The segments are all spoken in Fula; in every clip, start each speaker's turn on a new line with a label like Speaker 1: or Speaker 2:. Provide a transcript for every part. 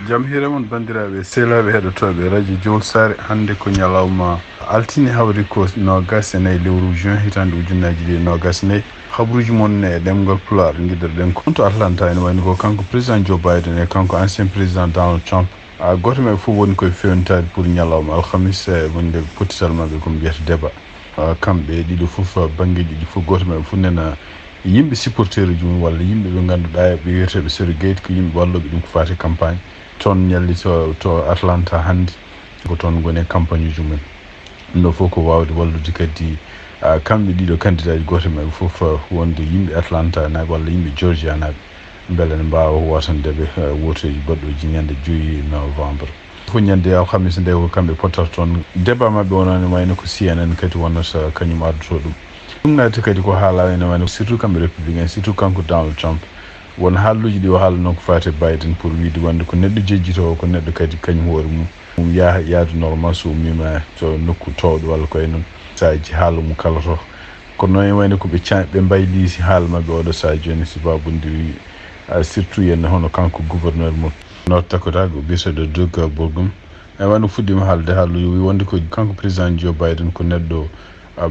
Speaker 1: jam hire mon bandiraɓe sehlaɓe heɗotoɓe radio Jol Sare hande ko ñalawma altini hawri ko nogas e nayyi lewru juin hitande ujunnaji ɗi nogas nayyi habruji mon e ɗemgal Pulaar guiɗirɗen ko to Atlanta ene wayni ko kanko président Joe Biden e kanko ancien président Donald Trump goto men fof woni koye fewnitade pour ñalawma alhamis e wonde pottital mabɓe komi wiyata débat kamɓe ɗiɗo fof banggueji ɗi fof goto men fof nena yimɓe supporteur uji mum walla yimɓe ɓe ganduɗa ɓe wiyeteɓe surrogate ko yimɓe walloɓe ɗum ko fati campagne toon ñalli to Atlanta hande ko toon goni campagne uji mumen ɗum ɗo fof ko wawde wallude kadi kamɓe ɗiɗo candidat ji goto maɓɓe fof wonde yimɓe Atlanta naɓe walla yimɓe Georgia naɓe beele ne mbawa wotandeɓe wotoji baɗɗoji ñande 2 novembre fof ñande alhamis nde ko kamɓe pottata toon débat mabɓe wonone wayno ko CNN kadi wonnata kañum ardoto ɗum ɗum naati kadi ko haala ene wayno surtout kamɓe républicain surtout kanko Donald Trump won haalluji ɗi o haala noon ko fate Biden pour wiide wonde ko neɗɗo jejjito ko neɗɗo kadi kañum hoore mum yaadu normal so ummima to nokku towɗo walla koye noon saji haala mum kala to kono noon wayno koɓe ɓe mbayli haala mabɓe oɗo saji joni si babude surtout yen hono kanko gouverneur mo North Dakota ko biyeteɗo Doug Burgum e wayno fuɗɗima haalde haalu wonde ko kanko président Joe Biden ko neɗɗo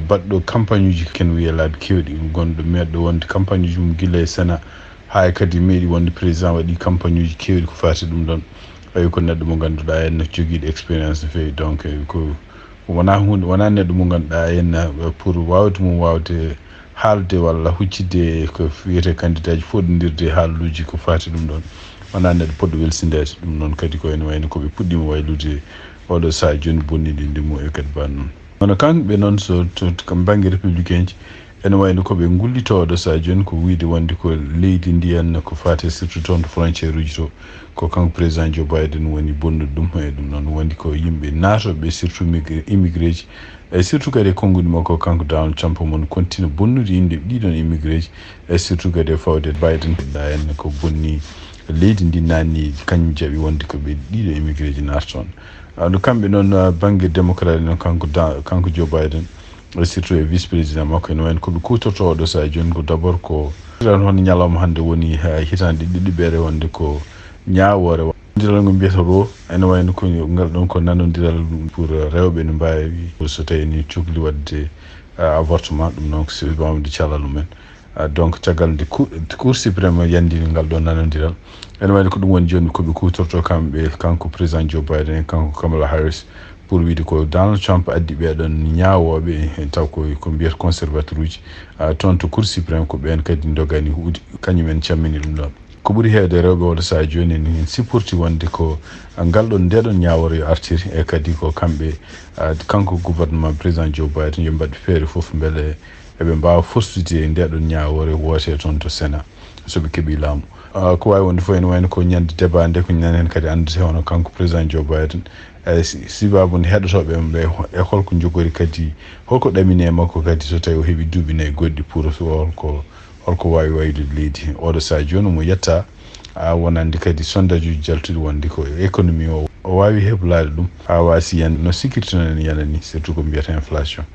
Speaker 1: baɗɗo campagne uji ken wiyelaade kewɗi gonɗo meɗɗo wonde campagne uji mum guila e Sénat hay kadi meeɗi wonde président waɗi campagne uji kewɗi ko fati ɗum ɗon ayi ko neɗɗo mo ganduɗa en joguiɗo expérience no fewi donc ko wona neɗɗo mo ganduɗa en pour wawde mum wawde haalde walla huccidde ko wiyete candidat ji foɗodirde haaluji ko fati ɗum ɗon wona neɗɗo poɗɗo welsindede ɗum noon kadi ko ene wayno koɓe puɗɗima waylude oɗo saha joni bonniɗi ndimo e kadi ban noon hono kamɓe noon so kam banggue républicain ji ene wayno koɓe gullitoɗo saha joni ko wiide wonde ko leydi ndiyan ko fate surtout toon to frontiére uji to ko kanko président Joe Biden woni bonnude ɗum e ɗum noon wondi ko yimɓe natoɓe surtout immigré ji e surtout kadi e konngudi makko kanko Donald Trump mon continue bonnude yimɓe ɗiɗon immigré ji e surtout kadi e fawde Biden da en ko bonni leydi ndi nanni kañum jaaɓi wonde ko ɓe ɗiɗo immigré ji naata toon no kamɓe noon banggue démocrate noon kanko Joe Biden surtout e vice président makko ene wayno koɓe kutorto oɗo saha joni ko d' abord ko hono ñalawma hande woni hitande ɗiɗiɓere wonde ko ñawore diral ngo mbiyata ro ene wayno ko ngal ɗon ko nanodiral pour rewɓe ne mbawi so tawi ni cuhli wadde avortement ɗum noon ko si bamde calal mumen donc caggal nde cour suprême yandini ngal ɗon nanodiral ene wayno ko ɗum woni joni koɓe kutorto kamɓe kanko président Joe Biden e kanko Kamala Harris pour wiide ko Donald Trump addi ɓeɗon ñawoɓe taw ko mbiyata conservateur uji toon to cour suprême ko ɓen kadi dogani huude kañumen cammini ɗum ɗon ko ɓuuri heewde rewɓe oɗo saha joni en sipporti wonde ko ngalɗon ndeɗon ñawore yo artiri e kadi ko kamɓe kanko gouvernement président Joe Biden yo mbaɗ feere foof beele eɓe mbawa forstude ndeɗon ñawore woote toon to Sénat soɓe keeɓi laamu ko wawi wonde fof ene wayno ko ñande débat nde ko ñanen kadi andete hono kanko président Joe Biden sibabude heɗotoɓe ɓe e holko jogori kadi holko ɗamine e makko kadi so tawi o heeɓi duuɓi nayyi goɗɗi pour holko wawi waylude leydi oɗo saha joni mo yetta wonande kadi sondage uji jaltuɗi wonde ko économie o wawi heblade ɗum ha wasi yan no sécurité noon en yanani surtout ko mbiyata inflation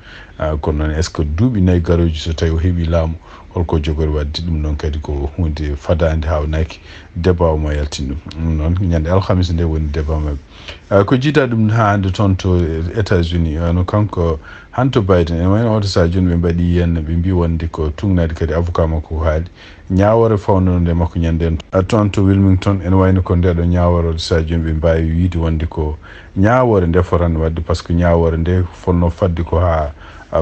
Speaker 1: kono noon est ce que duuɓi nayyi garoji so tawi o heeɓi laamu holko jogori wadde ɗum noon kadi ko hunde fadade hawnaki débat o mo yaltin ɗum noon ñande alhamis nde woni débat mabɓe ko jiita ɗum ha hande toon to États-Unis no kanko hanto Biden en wayno oto saha joni ɓe mbaɗi henna ɓe mbi wonde ko tugnade kadi avocat makko ko haali ñawore fawnode makko ñanden toon to Wilmington ene wayno ko ndeɗo ñawore oto saha joni ɓe mbawi wiide wonde ko ñawore nde fotanno wadde par ce que ñawore nde fonno fadde ko ha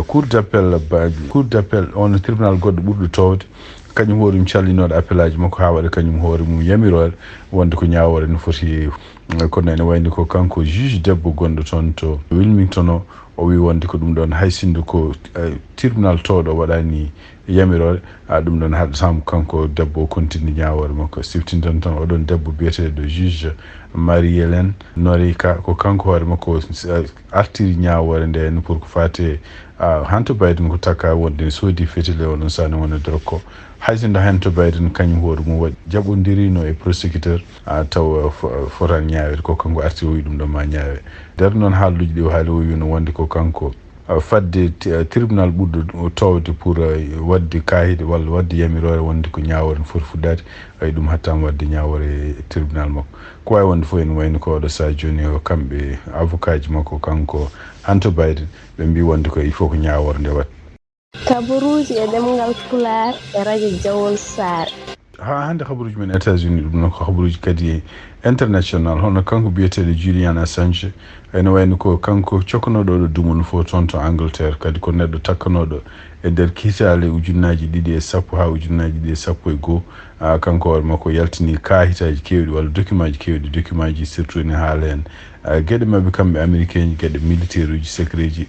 Speaker 1: cour d'appel on tribunal goɗɗo ɓurɗo towde kañum hoore mum callinoɗo appel aji makko ha waɗa kañum hoore mum yamirore wonde ko ñawore no foti kono ene wayni ko kanko juge debbo gonɗo toon to Wilmington o wi wonde ko ɗum ɗon hay sinno ko tribunal towɗo waɗani yamirore ɗum ɗon haɗatamo kanko debbo o continue ñawore makko siftintan tan oɗon debbo biyeteɗo juge Marie-Hélène Norika ko kanko hoore makko artiri ñawore nde pour ko fate hanto Biden ko takka wonde ne soodi fetile oɗon sane wona dorko haysindo hanto Biden kañum hoore mum waɗi jaɓodirino e prosécuteur taw fotan ñawede ko kanko artiri o wi ɗum ɗon ma ñaawe nder noon haalluji ɗi o haali o wi no wonde ko kanko fadde tribunal ɓurɗo towde pour wadde kayide walla wadde yamirore wonde ko ñawore no foti fuddade ɗum hattama wadde ñawore tribunal makko ko wawi wonde fof en wayno ko oɗo sa joni o kamɓe avocat ji makko kanko Hunter Biden ɓe mbi wonde ko il faut ko ñawore nde wat
Speaker 2: kabaruji e ɗemgal Pulaar e radio Jawol Sare.
Speaker 1: ha hande habaruji men États-Unis ɗum noon ko habaruji kadi international hono kanko biyeteɗo Julian Assange ene wayno ko kanko cokkanoɗo ɗo dumon fof toon to Angleterre kadi ko neɗɗo takkanoɗo e nder kiitale ujunnaji 210 ha ujunnaji 211 kanko hoore makko yaltini kaahitaji kewɗi walla document ji kewɗi document ji surtout ne haala hen gueɗe mabɓe kamɓe américain ji gueɗe militaire uji secret ji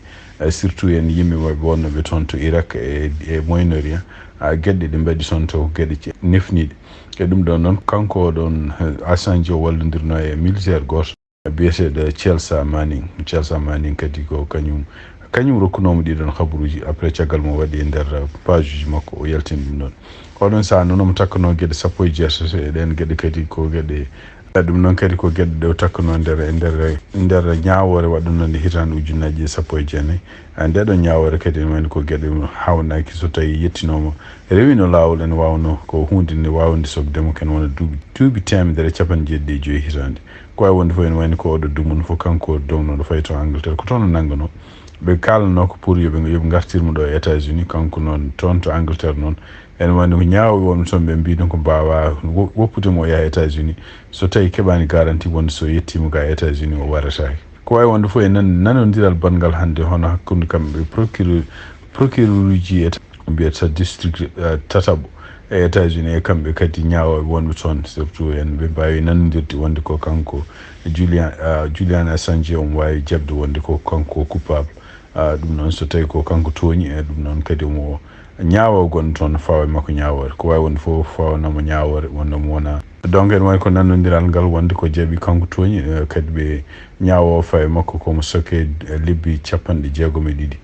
Speaker 1: surtout en yimɓe mabɓe wonnoɓe toon to Irak e Moyen-Orient gueɗe ɗe mbaɗi toon to gueɗe nefniɗe e ɗum ɗon noon kanko ɗon Assange o wallodirno e militaire goto biyeteɗo Chelsea Manning kadi ko kañum rokkunomo ɗiɗon habaruji après caggal mo waɗi e nder page uji makko o yaltini ɗum ɗon oɗon saaha noon omo takkano gueɗe 17 e ɗen gueɗe kadi ko gueɗe ɗum noon kadi ko gueɗe ɗe o takkano nder ñawore waɗuno nde hitande ujunnaji 19 ndeɗon ñawore kadi ene wayno ko gueɗe hawnaki so tawi yettinoma rewino lawol ene wawno ko hunde nde wawde sogdemo ken wona duuɓi 175 hitande ko wawi wonde fof ene wayno ko oɗo dumon fof kanko downoɗo fayi to Angleterre ko toon o nanggano ɓe kalano ko pour yoɓe gartirmo ɗo e États-Unis kanko noon toon to Angleterre noon ene wayno ko ñaawi wonɓe toon ɓe mbiɗon ko mbawa woppudemo o yaha États-Unis so tawi keɓani garantie wonde so yettima ga États-Unis o warataki ko wawi wonde fof e nanodiral bangal hande hono hakkude kamɓe procureur uji mbiyata district tataɓo e États-Unis e kamɓe kadi ñaawoɓe wonɓe toon surtout en ɓe mbawi nanodirde wonde ko kanko Julian Assange on wawi jabde wonde ko kanko coupable ɗum noon so tawi ko kanko tooñi e ɗum noon kadi omo ñaawo gonɗo toon fawa makko ñawore ko wawi wonde fof fawanamo ñawore wonnomo wona donc en wawi ko nannodiral ngal wonde ko jaaɓi kanko tooñi kadi ɓe ñaawo fawe makko komo soke lebbi 62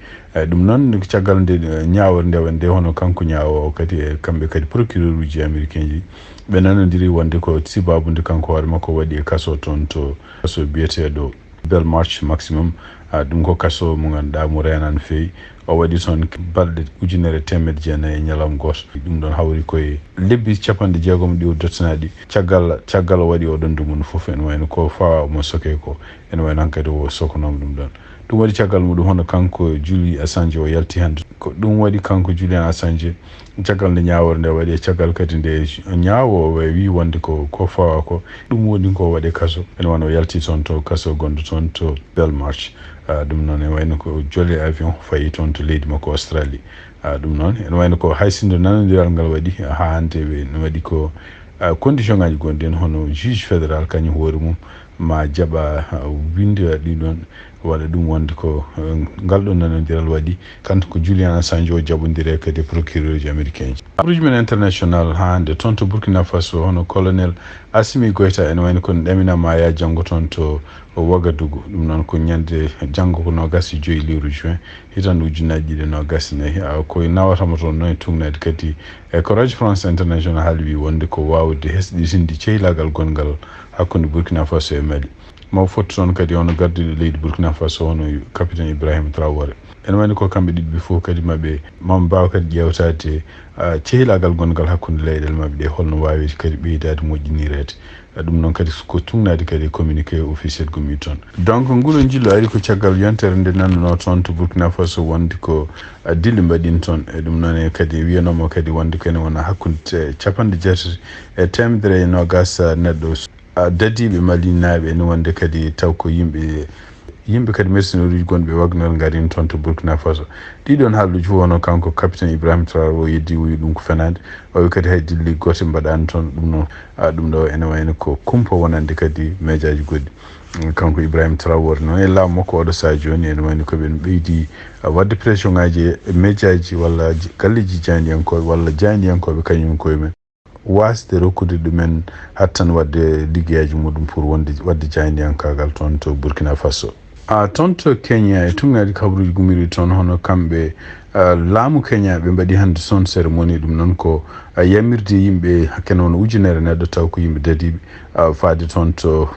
Speaker 1: ɗum noon caggal nde ñawore nde hono kanko ñaawo kadi e kamɓe kadi procureur uji américain ji ɓe nanodiri wonde ko sibabude kanko hoore makko waɗi e kaso toon to kaso biyeteɗo Belmarsh maximum ɗum ko kaso mo ganduɗa mo renani feewi o waɗi toon balɗe 1,900 e ñalawma goto ɗum ɗon hawri koye lebbi 60 ɗi o dottanaɗi caggal o waɗi oɗon dumon foof ene wayno ko fawa mo soke ko ene wayno hankkadi o sokanoma ɗum ɗon ɗum waɗi caggal muɗum hono kanko Julian Assange o yalti hande ko ɗum waɗi kanko Julian Assange caggal nde ñawore nde waɗi e caggal kadi nde ñaawo wi wonde ko fawa ko ɗum woni ko waɗe kaso ene wano o yalti toon to kaso gonɗo toon to Belmarsh ɗum noon ene wayno ko jolle avion fayi toon to leydi makko Australie ɗum noon ene wayno ko haysindo nanodiral ngal waɗi ha hande ne waɗi ko condition ngaji gonɗi hen hono juge fédéral kañum hoore mum ma jaɓa winde ɗiɗon waɗa ɗum wonde ko ngal ɗon nanodiral waɗi kanko ko Julian Assange o jaɓodiri kadi procureur ji américain ji habaruji men international ha hande toon to Burkina Faso hono colonel Assimi Goïta ene wayno kono ɗaminama ya janggo toon to Ouagadougou ɗum noon ko ñande janggo ko 25 lewru juin hitande ujunnaji 2024 koye nawatama toon noon e tugnade kadi ko radio France international haali wi wonde ko wawde hesɗitinde cehlagal gongal hakkude Burkina Faso e Mali maw fotti toon kadi hono garduɗo leydi Burkina Faso hono capitaine Ibrahima Traoré ene wayno ko kamɓe ɗiɗi ɓe fof kadi maɓe mama mbawa kadi ƴewtade cehlagal gongal hakkude leyɗele mabɓe ɗe holno wawi kadi ɓeydade moƴƴinirede ɗum noon kadi ko tugnade kadi communiqué officiel gumi toon donc nguɗo jillo ari ko caggal yontere nde nanduno toon to Burkina Faso wonde ko dille mbaɗin toon e ɗum noon e kadi wiyanomo kadi wonde kene wona hakkude 1jeetati e 120 neɗɗo dadiɓe malinaɓe ene wonde kadi taw ko yimɓe kadi mercenaire uji gonɓe Wagner garini toon to Burkina Faso ɗiɗon haaluji fof wono kanko capitaine Ibrahima Traoré o yeddi wi ɗum ko fenade o wi kadi hay dilli gote mbaɗani toon ɗum noon ɗum ɗo ene wayno ko kumpa wonande kadi mejaji goɗɗi kanko Ibrahima Traoré noon e laamu makko oɗo saha joni ene wayno koɓe ɓeydi wadde pression ngaji e mejaji walla galleji jaydiyankoɓe walla jaydiyankoɓe kañum koye men wasde rokkude ɗumen hattan wadde liggeyaji muɗum pour wadde jaydiyankagal toon to Burkina Faso toon to Kenya e tugnade kabaruji gumiri toon hono kamɓe laamu Kenya ɓe mbaɗi hannde son cérémonie ɗum noon ko yamirde yimɓe hakke noon ujunere neɗɗo taw ko yimɓe dadiɓe faade toon to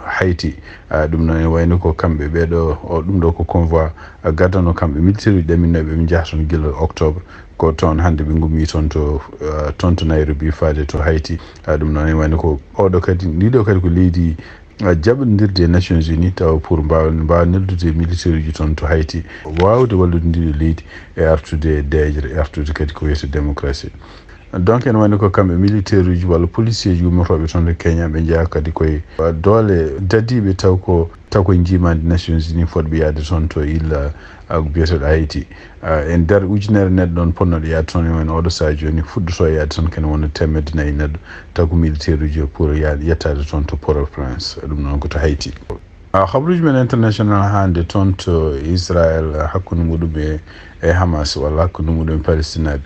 Speaker 1: Hayti ɗum noon ene wayno ko kamɓe ɓeɗo ɗum ɗo ko convoi gaddano kamɓe militaire uji ɗaminoɓe ɓe jaha toon gila octobre ko toon hannde ɓe gummi toon to Nairobi faade to Hayti ɗum noon ene wayno ko oɗo kadi ndiɗo kadi ko leydi jaɓodirde Nations Unies taw pour mbawa neldude militaire uji toon to Hayti wawde wallude ndiɗo leydi e artude deejre e artude kadi ko wiyete démocratie. Donc ene wayno ko kamɓe militaire uji walla policier ji ummotoɓe toon to Kenya ɓe jeeya kadi koye doole dadiɓe taw koye jimande Nations Unies fotɓe yaade toon to illa biyeteɗo Hayti e nder ujunere neɗɗo ɗon ponnoɗo yaade toon e wayno oɗo saha joni fuɗɗoto yaade toon kene wona 100 neɗɗo taw ko militaire uji pour yettade toon to Port-au-Prince ɗum noon ko to Hayti. Habaruji men international hande toon to Israel hakkude muɗum e Hamas walla hakkude muɗum e Palestinaɓe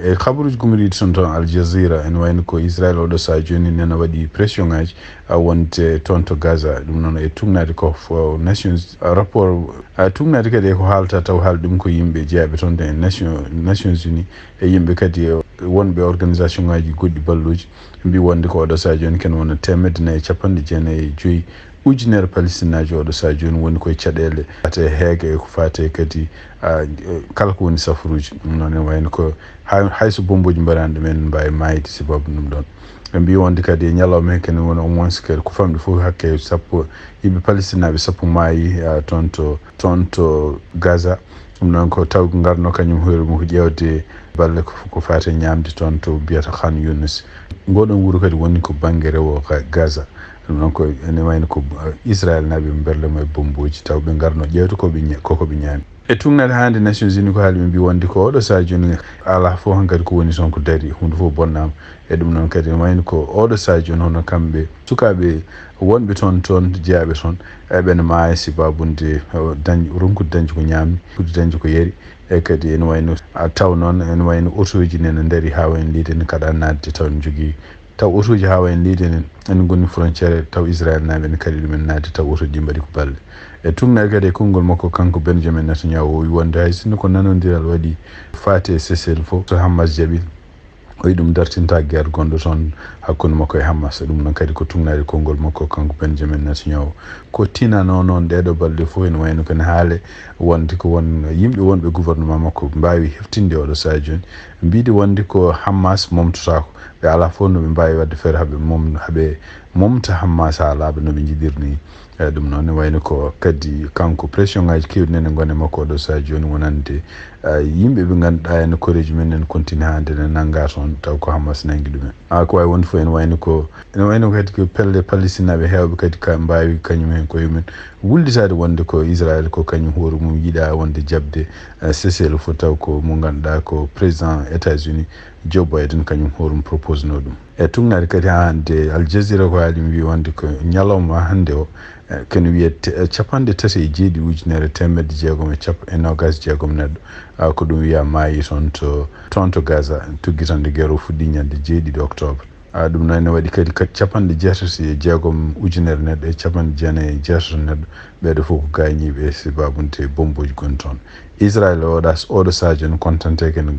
Speaker 1: e habaruji gumiriɗi toon Al Jazeera ene wayno ko Israel oɗo saha joni nena waɗi pression ngaji wonde toon to Gaza ɗum noon e tugnade ko Nations rapport tugnade kadi ko haalta taw haali ɗum ko yimɓe jeeyaɓe toon e Nations Unies e yimɓe kadi wonɓe organisation ngaji goɗɗi balluji mbi wonde ko oɗo saha joni ken wona 195 ujunere palestinaji oɗo saha joni woni koye caɗele ate heege ko fate kadi kala ko woni safaruji ɗum noon ene wayno ko hayso bomboji mbaɗani ɗumen mbawi mayde sababu ɗum ɗon ɓe mbi wonde kadi e ñalawma hen kene woni au moins kadi ko famɗi fof hakke sappo yimɓe palestinaɓe sappo maayi toon to Gaza ɗum noon ko taw garno kañum hoore mum ko ƴewde balle ko fate ñamde toon to mbiyata Khan Younis ngoɗon wuuro kadi woni ko banggue rewo Gaza ɗum noon ko ene wayno ko Israel naɓe berlemo e bomboji taw ɓe garno ƴewde kokoɓe ñaami e tugnade hande Nations Unies ko haali ɓe mbi wonde ko oɗo saha joni ala fof hankadi ko woni toon ko daari hunde fof bonnama e ɗum noon kadi ene wayno ko oɗo saha joni hono kamɓe sukaɓe wonɓe toon jeeyaɓe toon eɓene maaya sibabunde ronkude dañde ko ñamni fude dañde ko yari e kadi ene wayno taw noon ene wayno autoji nene daari ha wayno leydi ene kaɗa nadde taw ne jogui taw autoji ha wayno leydi ene gonni frontiére taw Israel naɓe ene kadi ɗumen nadde taw autoji ɗi mbaɗi ko balle e tugnade kadi e konngol makko kanko Benjamin Netanyahu o wi wonde hay sinno ko nanodiral waɗi fate cessel fof to Hamas jaaɓi o wi ɗum dartinta guerre gonɗo toon hakkude makko e Hamas ɗum noon kadi ko tugnade konngol makko kanko Benjamin Netanyahu ko tinano noon ɗeɗo balɗe fof ene wayno kene haale wonde ko won yimɓe wonɓe gouvernement makko mbawi heftinde oɗo saha joni mbiɗi wonde ko Hamas momtotako ɓe ala fof noɓe mbawi wadde feere haɓe momta Hamas ha laaɓa noɓe jiɗirni ɗum noon ne wayno ko kadi kanko pression ngaji kewɗi nene gone makko oɗo saha joni wonande yimɓe ɓe ganduɗa ene koreji men en continue hande ne nanga toon taw ko Hamas nangi ɗumen ko wawi wonde fof ene wayno kadi ko pelle palestinaɓe hewɓe kadi ka mbawi kañum hen koyemumen wulditade wonde ko Israel ko kañum hoore mum yiiɗa wonde jabde cessez-le feu taw ko mo ganduɗa ko président États-Unis Joe Biden kañum hoore mum propose no ɗum e tugnade kadi ha hande Al Jazeera ko haali wi wonde ko ñalawma hande o kene wiye 37 ujunere 626 neɗɗo ko ɗum wiya maayi toon to Gaza tuggitande guerre o fuɗɗi ñande 7 octobre ɗum noon ne waɗi kadi 86 ujunere neɗɗo e 96 neɗɗo ɓeɗo fof ko gañiɓe e sababunde bomboji goni toon Israel oɗo saha joni contante kene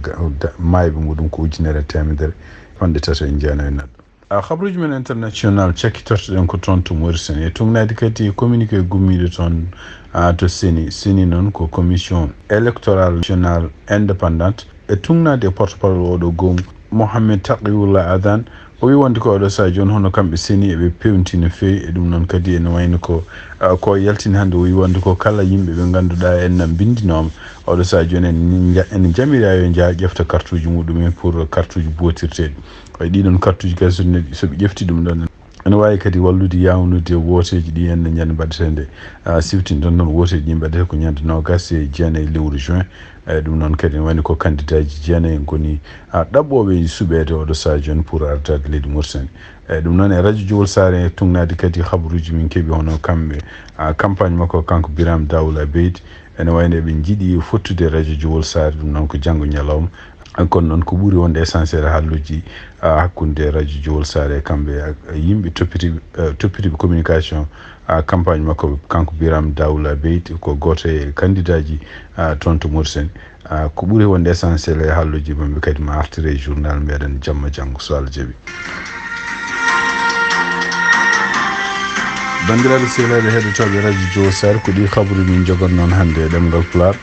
Speaker 1: mayɓe muɗum ko ujunere 139 neɗɗo habaruji men international cakkitotoɗen ko toon to Mauritanie e tugnade kadi communiqué gummiɗo toon to seni noon ko commission électorale nationale indépendante e tugnade e porte-parole oɗo goom Mohamed Taqiyullah Adan o wi wonde ko oɗo saha joni hono kamɓe seni eɓe pewti no fewi e ɗum noon kadi ene wayno ko yaltini hande o wi wonde ko kala yimɓe ɓe ganduɗa en bindinoma oɗo saha joni ene jamira yo jaa ƴefta carte uji muɗumen pour carte uji botirteɗi way ɗiɗon carte uji kadi soɓe ƴefti ɗum ɗon ene wawi kadi wallude yawnude woteji ɗi henne ñande mbaɗetede siftini ɗon noon woteji ɗi mbaɗete ko ñande 29 lewru juin ɗum noon kadi ne wayno ko candidat ji jeenayi goni ɗaɓɓoɓe suɓede oɗo saha joni pour ardade leydi Mauritanie ɗum noon e radio Jowol Sare tugnade kadi habaruji min keeɓi hono kamɓe campagne makko kanko Biram Dawla Beydi ene wayno eɓe jiiɗi fottude radio Jowol Sare ɗum noon ko janggo ñalawma kono noon ko ɓuuri wonde essentiel halluji hakkude radio Jowol Sare e kamɓe yimɓe toppitiɓe communication campagne makko kanko Biram Dawla Beydi ko goto e candidat ji toon to Mauritanie ko ɓuri wonde essentiel e halluji mamɓe kadi ma artire journal meɗen jamma janggo so Allah jaaɓi. bandiraɓe sehlaɓe heɗotoɓe radio Diow Sar ko ɗi habaruji min jogon noon hannde e ɗemgal Pulaar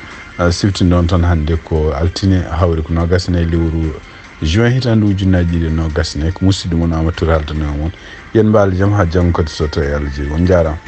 Speaker 1: sifti noon tan hannde ko altine hawri ko 24 lewru juin hitande ujunnaji ɗiɗi 24 ko musidɗo moon Amadou Touré haldanoma moon yen mbaali jaam ha janggo kadi so tawi Allah jaaɓi on jarama.